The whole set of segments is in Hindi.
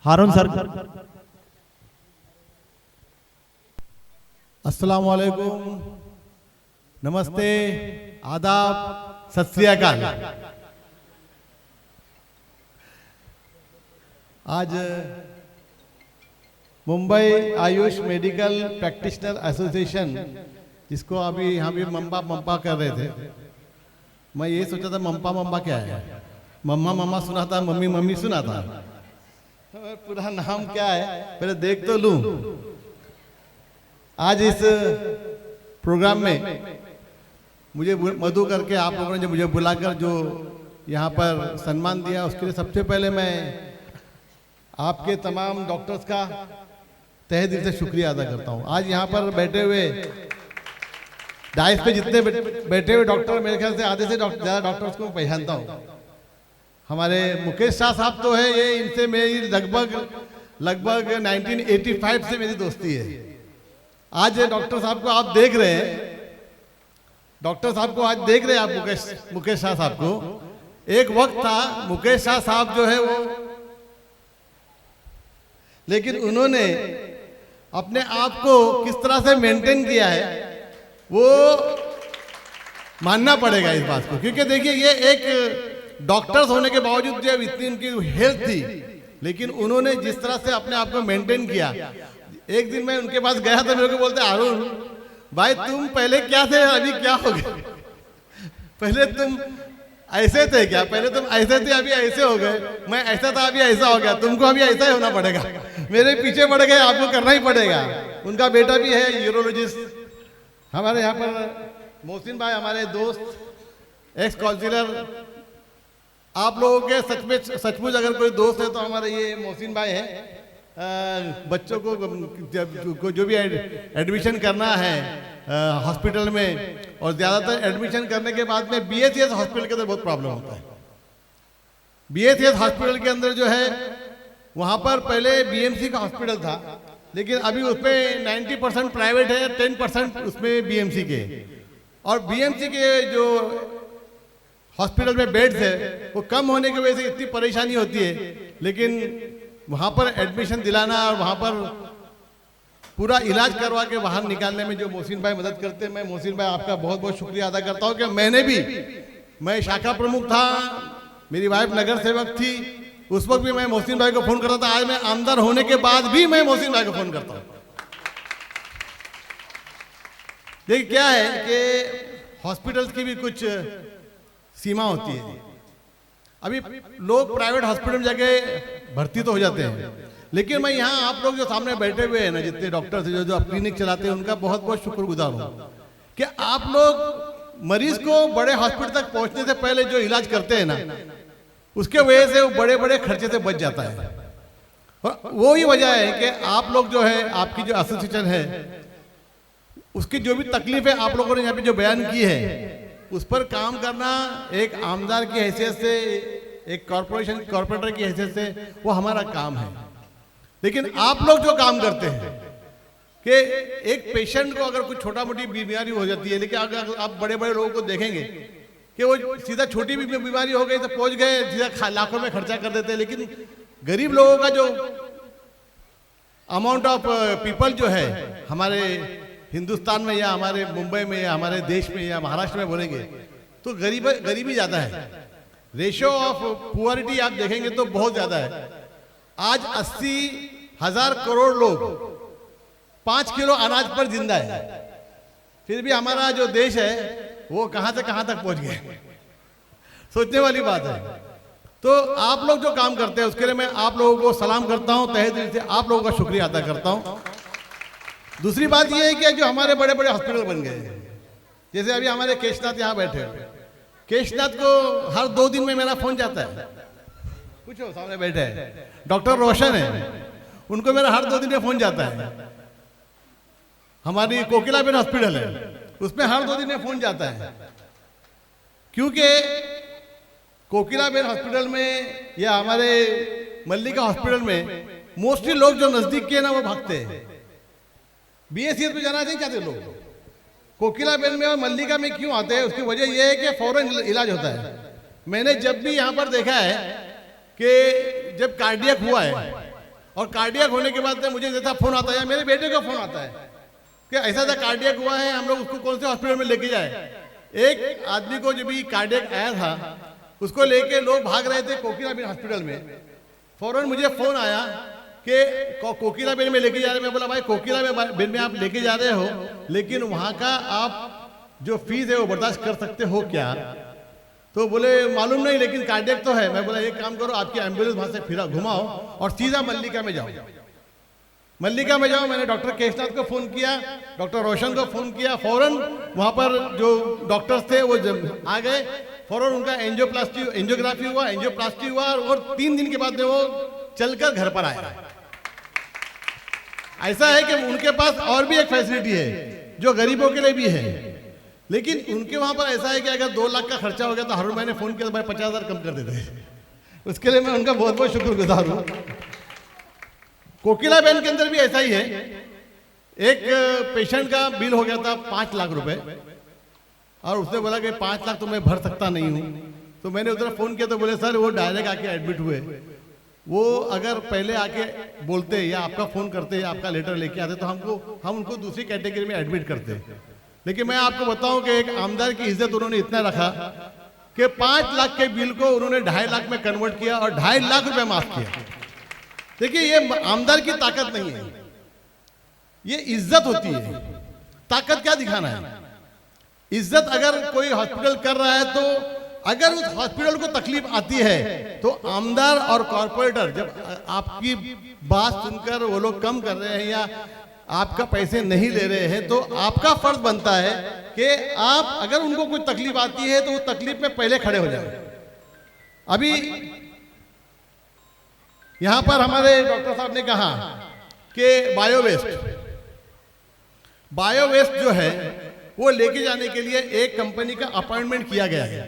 हारून सर। अस्सलाम वालेकुम, नमस्ते, आदाब, सत श्री अकाल। आज Mumbai Ayush medical practitioner association, जिसको अभी यहाँ भी मम्पा कर रहे थे, मैं ये सोचा था मम्पा क्या है। मम्मा मम्मा सुना था, मम्मी मम्मी सुना था, पूरा नाम क्या है पहले देख तो लूं। आज इस प्रोग्राम में मुझे मधु करके आप लोगों ने जो मुझे बुलाकर जो यहाँ पर सम्मान दिया, उसके लिए सबसे पहले मैं आपके तमाम डॉक्टर्स का तहे दिल से शुक्रिया अदा करता हूँ। आज यहाँ पर बैठे हुए डाइस पे जितने बैठे हुए डॉक्टर, मेरे ख्याल से आधे से ज़्यादा डॉक्टर्स को पहचानता हूँ। हमारे मुकेश शाह साहब तो है, ये इनसे मेरी लगभग 1985 से मेरी दोस्ती है। आज डॉक्टर साहब को आप देख रहे हैं, डॉक्टर साहब को आज देख रहे हैं आप, मुकेश शाह साहब को। एक वक्त था मुकेश शाह साहब जो है वो, लेकिन उन्होंने अपने आप को किस तरह से मेंटेन किया है वो मानना पड़ेगा इस बात को। क्योंकि देखिए, ये एक डॉक्टर्स होने के बावजूद जब इतनी उनकी हेल्थ थी, लेकिन उन्होंने जिस तरह से अपने आप को मेंटेन किया। एक दिन मैं उनके पास गया तो मेरे को बोलते, अरुण भाई तुम पहले क्या थे, अभी क्या हो गए? पहले तुम ऐसे थे क्या? पहले तुम ऐसे थे, अभी ऐसे हो गए। मैं ऐसा था, अभी ऐसा हो गया। तुमको अभी ऐसा ही होना पड़ेगा। मेरे पीछे पड़ गए, आपको करना ही पड़ेगा। उनका बेटा भी है यूरोलॉजिस्ट। हमारे यहाँ पर मोहसिन भाई, हमारे दोस्त, एक्स काउंसिलर, आप लोगों के सचमुच अगर कोई दोस्त है तो हमारे ये मोहसिन भाई हैं। बच्चों को जो भी एडमिशन करना है हॉस्पिटल में, और ज़्यादातर एडमिशन करने के बाद में बीएचएस हॉस्पिटल के अंदर बहुत प्रॉब्लम होता है। बीएचएस हॉस्पिटल के अंदर जो है, वहाँ पर पहले बीएमसी का हॉस्पिटल था, लेकिन अभी उसमें 90% प्राइवेट है, 10% उसमें बीएमसी के। और बीएमसी के जो हॉस्पिटल में बेड्स है वो कम होने की वजह से इतनी परेशानी होती है, लेकिन वहाँ पर एडमिशन दिलाना और वहाँ पर पूरा इलाज करवा के बाहर निकालने में जो मोहसिन भाई मदद करते हैं, मैं मोहसिन भाई आपका बहुत बहुत शुक्रिया अदा करता हूँ। कि मैं शाखा प्रमुख था, मेरी वाइफ नगर सेवक थी, उस वक्त भी मैं मोहसिन भाई को फोन करता था। आज मैं आमदार होने के बाद भी मैं मोहसिन भाई को फोन करता हूँ। देखिए क्या है कि हॉस्पिटल्स की भी कुछ सीमा होती है। अभी लोग प्राइवेट हॉस्पिटल में जाके भर्ती तो हो जाते हैं, लेकिन मैं यहाँ आप लोग जो सामने बैठे हुए हैं ना, जितने डॉक्टर्स जो जो क्लिनिक चलाते हैं, उनका बहुत बहुत शुक्रगुजार हूँ कि आप लोग मरीज को बड़े हॉस्पिटल तक पहुँचने से पहले जो इलाज करते हैं ना, उसके वजह से वो बड़े बड़े खर्चे से बच जाता है। और वो ही वजह है कि आप लोग जो है, आपकी जो एसोसिएशन है, उसकी जो भी तकलीफ है आप लोगों ने यहाँ पे जो बयान की है, उस पर काम करना एक आमदार की हैसियत से, एक कॉर्पोरेटर की हैसियत से, वो हमारा काम है। लेकिन आप लोग जो काम करते हैं कि एक पेशेंट को अगर कुछ छोटा मोटी बीमारी हो जाती है, लेकिन अगर आप बड़े बड़े लोगों को देखेंगे कि वो सीधा छोटी भी बीमारी हो गई तो पहुंच गए, सीधा लाखों में खर्चा कर देते हैं। लेकिन गरीब लोगों का जो अमाउंट ऑफ पीपल जो है हमारे हिंदुस्तान में, या हमारे मुंबई में, या हमारे देश में, या महाराष्ट्र में बोलेंगे तो गरीबी ज़्यादा है। रेशियो ऑफ पुअरिटी आप देखेंगे तो बहुत ज़्यादा है। आज 80,000 करोड़ लोग 5 किलो अनाज पर जिंदा है, फिर भी हमारा जो देश है वो कहाँ से कहाँ तक पहुँच गया। सोचने वाली बात है। तो आप लोग जो काम करते हैं उसके लिए मैं आप लोगों को सलाम करता हूँ, तहे दिल से आप लोगों का शुक्रिया अदा करता हूँ। दूसरी बात यह है कि जो हमारे बड़े बड़े हॉस्पिटल बन गए हैं, जैसे अभी हमारे केशनाथ यहाँ बैठे हैं, केशनाथ को हर 2 दिन में मेरा फोन जाता है। कुछ हो सामने बैठे हैं डॉक्टर रोशन है, उनको मेरा हर 2 दिन में फोन जाता है। हमारी कोकिलाबेन हॉस्पिटल है, उसमें हर 2 दिन में फोन जाता है। क्योंकि कोकिलाबेन हॉस्पिटल में या हमारे मल्लिका हॉस्पिटल में मोस्टली लोग जो नजदीक के ना वो भागते हैं, बीएचएस में जाना नहीं चाहते लोग। कोकिलाबेन में और मल्लिका में क्यों आते हैं, उसकी वजह यह है कि फौरन इलाज होता है। मैंने जब भी यहाँ पर देखा है कि जब कार्डियक हुआ है और कार्डियक होने के बाद में मुझे जैसा फोन आता है, मेरे बेटे का फोन आता है कि ऐसा ऐसा कार्डियक हुआ है, हम लोग उसको कौन से हॉस्पिटल में लेके जाए। एक आदमी को जब भी कार्डियक आया था, उसको लेके लोग भाग रहे थे कोकिलाबेन हॉस्पिटल में। फौरन मुझे फोन आया कि कोकिलाबेन में लेके जा रहे हैं। मैं बोला भाई कोकिलाबेन में आप लेके जा रहे हो, लेकिन वहाँ का आप जो फीस है वो बर्दाश्त कर सकते हो क्या? तो बोले मालूम नहीं, लेकिन कार्डियक तो है। मैं बोला एक काम करो, आपकी एम्बुलेंस वहाँ से फिरा घुमाओ और सीधा मल्लिका में जाओ। मल्लिका में जाओ। मैंने डॉक्टर केशनाथ को फ़ोन किया, डॉक्टर रोशन को फ़ोन किया। फ़ौरन वहाँ पर जो डॉक्टर्स थे वो जब आ गए, फ़ौरन उनका एंजियोग्राफी हुआ, एंजियोप्लास्टी हुआ और 3 दिन के बाद में वो चलकर घर पर आया। ऐसा है कि उनके पास और भी एक फैसिलिटी है जो गरीबों के लिए भी है, लेकिन उनके वहाँ पर ऐसा है कि अगर 2 लाख का खर्चा हो गया तो हर महीने फ़ोन किया तो भाई 50,000 कम कर देते। उसके लिए मैं उनका बहुत बहुत शुक्रगुजार हूँ। कोकिलाबेन के अंदर भी ऐसा ही है। एक पेशेंट का बिल हो गया था 5 लाख रुपए और उसने बोला कि 5 लाख तो मैं भर सकता नहीं हूँ। तो मैंने उधर फ़ोन किया तो बोले सर वो डायरेक्ट आके एडमिट हुए, वो अगर पहले आके बोलते या आपका फ़ोन करते या आपका लेटर लेके आते तो हम उनको दूसरी कैटेगरी में एडमिट करते। लेकिन मैं आपको बताऊं कि एक आमदार की इज्जत उन्होंने इतना रखा कि 5 लाख के बिल को उन्होंने 2.5 लाख में कन्वर्ट किया और 2.5 लाख रुपए माफ किया। देखिए ये आमदार की ताकत नहीं है, ये इज्जत होती है। ताकत क्या दिखाना है? इज्जत अगर कोई हॉस्पिटल कर रहा है तो अगर उस हॉस्पिटल को तकलीफ आती है तो आमदार और कॉर्पोरेटर जब आपकी बात सुनकर वो लोग कम कर रहे हैं या आपका पैसे नहीं ले रहे हैं तो आपका फर्ज बनता है कि आप अगर उनको कोई तकलीफ आती है तो वो तकलीफ में पहले खड़े हो जाए। अभी यहां पर हमारे डॉक्टर साहब ने कहा कि बायो वेस्ट जो है वो लेके जाने के लिए एक कंपनी का अपॉइंटमेंट किया गया है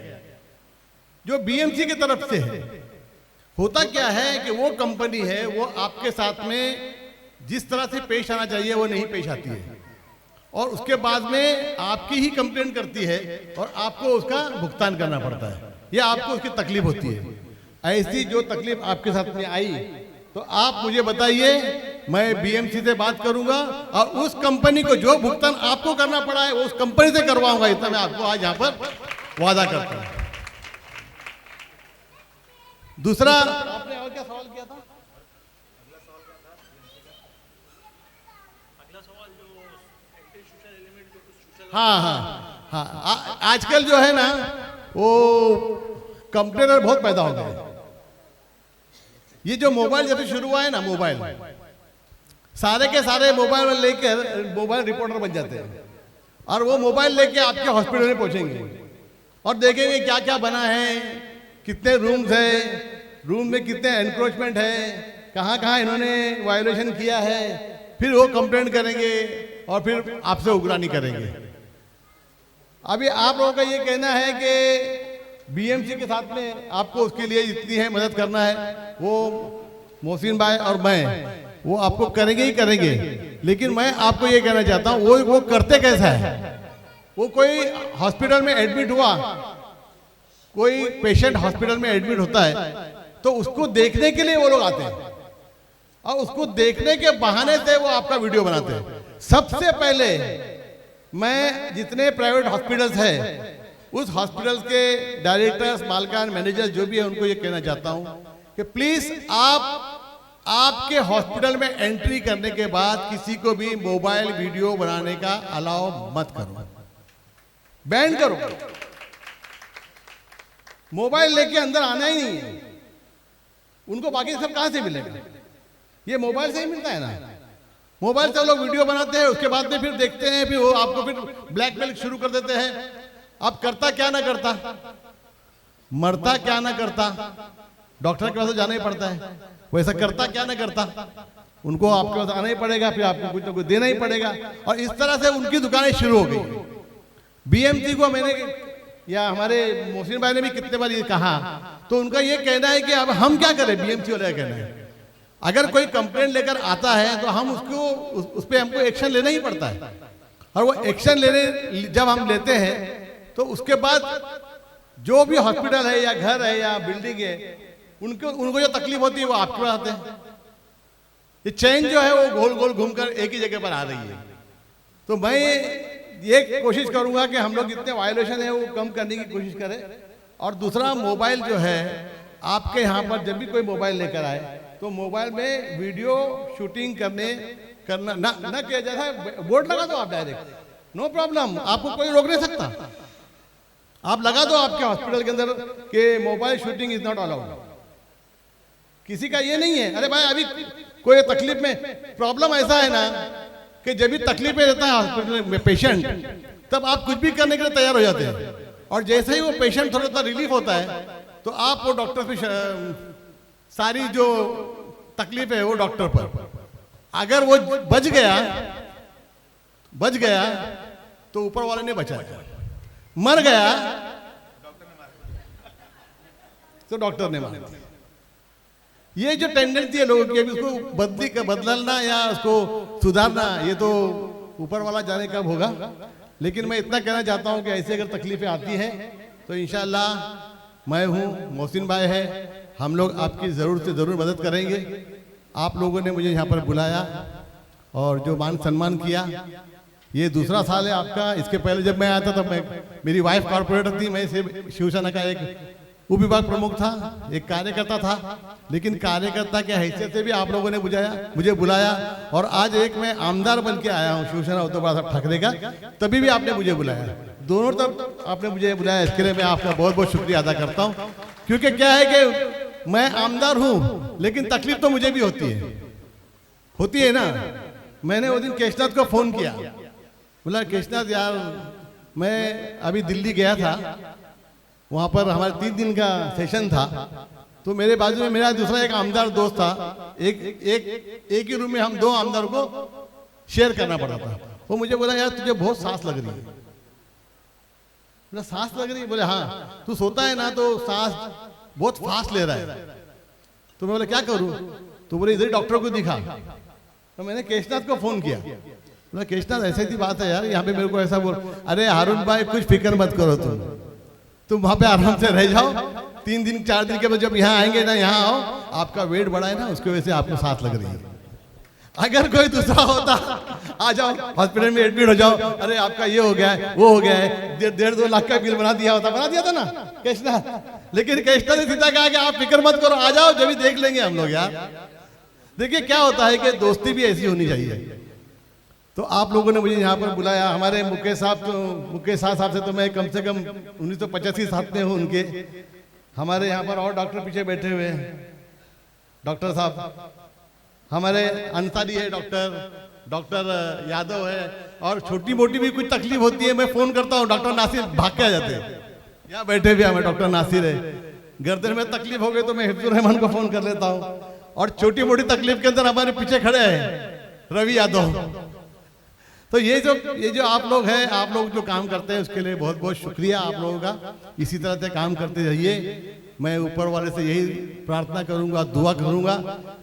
जो बीएमसी की तरफ से है। होता क्या है कि वो कंपनी है वो आपके साथ में जिस तरह से पेश आना चाहिए वो नहीं पेश आती है और उसके बाद में आपकी ही कंप्लेंट करती है और आपको उसका भुगतान करना पड़ता है या आपको उसकी तकलीफ होती है। ऐसी जो तकलीफ आपके साथ में आई तो आप मुझे बताइए, मैं बीएमसी से बात करूंगा और उस कंपनी को जो भुगतान आपको करना पड़ा है वो उस कंपनी से करवाऊंगा। इतना मैं आपको आज यहाँ पर वादा करता हूँ। दूसरा आपने और क्या सवाल किया था? हाँ, आजकल जो है ना वो कंप्लेनर बहुत पैदा हो गए। ये जो मोबाइल जब से शुरू हुआ है ना, मोबाइल सारे के सारे मोबाइल लेकर मोबाइल रिपोर्टर बन जाते हैं और वो मोबाइल लेके आपके हॉस्पिटल में पहुंचेंगे और देखेंगे क्या क्या बना है, कितने रूम्स है, रूम में कितने एनक्रोचमेंट है, कहाँ कहाँ इन्होंने वायोलेशन किया है, फिर वो कंप्लेंट करेंगे और फिर आपसे उगरानी करेंगे। अभी आप लोगों का ये कहना है कि बीएमसी के साथ में आपको उसके लिए इतनी है मदद करना है, वो मोहसिन भाई और मैं वो आपको करेंगे ही करेंगे। लेकिन मैं आपको ये कहना चाहता हूँ वो करते कैसा है? वो कोई हॉस्पिटल में एडमिट हुआ, कोई पेशेंट हॉस्पिटल में एडमिट होता है तो उसको देखने के लिए वो लोग आते हैं और उसको देखने के बहाने से वो आपका वीडियो बनाते हैं। सबसे पहले मैं जितने प्राइवेट हॉस्पिटल्स हैं उस हॉस्पिटल्स के डायरेक्टर्स, मालकान, मैनेजर जो भी है उनको ये कहना चाहता हूं कि प्लीज आपके हॉस्पिटल में एंट्री करने के बाद किसी को भी मोबाइल वीडियो बनाने का अलाउ मत करो, बैन करो। मोबाइल लेके अंदर आना ही नहीं है। उनको बाकी सब कहां से मिलेगा? ये मोबाइल से ही मिलता है ना। मोबाइल से लोग वीडियो बनाते हैं, उसके बाद में फिर देखते हैं, फिर वो आपको फिर ब्लैकमेल शुरू कर देते हैं। अब करता क्या ना करता, मरता क्या ना करता, डॉक्टर के पास तो जाना ही पड़ता है। वैसा करता क्या ना करता, उनको आपके पास आना ही पड़ेगा, फिर आपको कुछ ना कुछ देना ही पड़ेगा। और इस तरह से उनकी दुकानें शुरू हो गई। बीएमसी को मैंने या हमारे मोहसिन भाई ने भी कितने बार ये कहा, तो उनका ये कहना है कि अब हम क्या करें, बीएमसी वाले का कहना है अगर कोई कंप्लेंट लेकर आता है तो हम उसको उस पर हमको एक्शन लेना ही पड़ता है। और वो एक्शन लेने जब हम लेते हैं तो उसके बाद जो भी हॉस्पिटल है या घर है या बिल्डिंग है उनको जो तकलीफ होती है वो आपके पास आते हैं। ये चेन जो है वो गोल गोल घूमकर एक ही जगह पर आ रही है। तो मैं ये कोशिश करूंगा कि हम लोग जितने वायलेशन है वो कम करने की कोशिश करें। और दूसरा, मोबाइल जो है आपके यहाँ पर जब भी कोई मोबाइल लेकर आए तो मोबाइल में वीडियो शूटिंग करना ना किया जाता है। बोर्ड लगा दो आप डायरेक्ट, नो प्रॉब्लम, आपको कोई रोक नहीं सकता। आप लगा दो आपके हॉस्पिटल के अंदर कि mobile shooting is not allowed. किसी का ये नहीं है, अरे भाई अभी कोई तकलीफ में, प्रॉब्लम ऐसा है ना कि जब भी तकलीफ में रहता है हॉस्पिटल में पेशेंट, तब आप कुछ भी करने के लिए तैयार हो जाते हैं। और जैसे ही वो पेशेंट थोड़ा सा रिलीफ होता है तो आप वो डॉक्टर पे सारी जो तकलीफ है वो डॉक्टर पर। अगर वो बच गया तो ऊपर वाले ने बचाया, मर गया तो डॉक्टर ने मारा। ये जो टेंडेंसी है लोगों की, अभी उसको बदलना या उसको सुधारना, ये तो ऊपर वाला जाने कब होगा। लेकिन मैं इतना कहना चाहता हूं कि ऐसे अगर तकलीफें आती हैं तो इंशाअल्लाह मैं हूं, मोहसिन भाई है, हम लोग आपकी ज़रूर से ज़रूर मदद करेंगे। आप लोगों ने मुझे यहाँ पर बुलाया और जो मान सम्मान किया, ये दूसरा साल है आपका। इसके पहले जब मैं आया था तब मेरी वाइफ कॉर्पोरेटर थी, मैं शिवसेना का एक उप विभाग प्रमुख था, एक कार्यकर्ता था। लेकिन कार्यकर्ता के हैसियत से भी आप लोगों ने मुझे बुलाया और आज एक मैं आमदार बन के आया हूँ शिवसेना उद्धव साहब ठाकरे का, तभी भी आपने मुझे बुलाया। दोनों तरफ आपने मुझे बुलाया, इसके लिए मैं आपका बहुत बहुत शुक्रिया अदा करता हूँ। क्योंकि क्या है कि मैं आमदार हूँ लेकिन तकलीफ तो मुझे भी होती है ना। मैंने वो दिन केशनाथ को फोन किया, बोला केशनाथ यार मैं अभी दिल्ली गया था, वहाँ पर हमारे 3 दिन का सेशन था, तो मेरे बाजू में मेरा दूसरा एक आमदार दोस्त था। एक ही रूम में हम 2 आमदार को शेयर करना पड़ा था। वो मुझे बोला यार तुझे बहुत सांस लग रही है। बोला सांस लग रही है? बोले हाँ, तू सोता है ना तो सांस बहुत फास्ट ले रहा है। तो मैं बोला क्या करूँ? तो बोले इधर डॉक्टर को दिखा। तो मैंने केशनाथ को फोन किया, बोला केशनाथ ऐसी थी बात है यार, यहाँ पे मेरे को ऐसा बोल। अरे हारून भाई कुछ फिक्र मत करो, तुम वहां पे आराम से रह जाओ। 3 दिन 4 दिन के बाद जब यहाँ आएंगे ना, यहाँ आओ, आपका वेट बढ़ा है ना, उसकी वजह से आपको सांस लग रही है। अगर कोई दूसरा होता, आ जाओ हॉस्पिटल में एडमिट हो जाओ, अरे आपका ये हो गया है वो हो गया है, 1.5-2 लाख का बिल बना दिया था ना केशनाथ। लेकिन केशनाथ ने सीधा कहा कि आप फिक्र मत करो, आ जाओ, जब भी देख लेंगे हम लोग। यार देखिए क्या होता है कि दोस्ती भी ऐसी होनी चाहिए। तो आप लोगों ने मुझे यहाँ पर बुलाया। हमारे मुकेश साहब से तो मैं कम से कम 1985 साथ में हूँ उनके। हमारे यहाँ पर और डॉक्टर पीछे बैठे हुए हैं, डॉक्टर साहब हमारे अंसारी है, डॉक्टर यादव है। और छोटी मोटी भी कुछ तकलीफ होती है मैं फोन करता हूँ, डॉक्टर नासिर भाग के आ जाते हैं। यहाँ बैठे भी हमें डॉक्टर नासिर है। गर्दन में तकलीफ हो गई तो मैं हिफ्जुर रहमान को फोन कर लेता हूँ। और छोटी मोटी तकलीफ के अंदर हमारे पीछे खड़े हैं रवि यादव। तो ये जो आप लोग हैं, आप लोग जो काम करते हैं उसके लिए बहुत बहुत शुक्रिया आप लोगों का। इसी तरह से काम करते रहिए। मैं ऊपर वाले से यही प्रार्थना करूंगा, दुआ करूंगा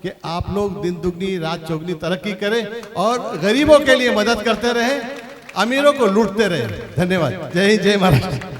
कि आप लोग दिन दुगनी रात चौगनी तरक्की करें और गरीबों के लिए मदद करते रहें, अमीरों को लूटते रहें। धन्यवाद। जय हिंद, जय महाराष्ट्र।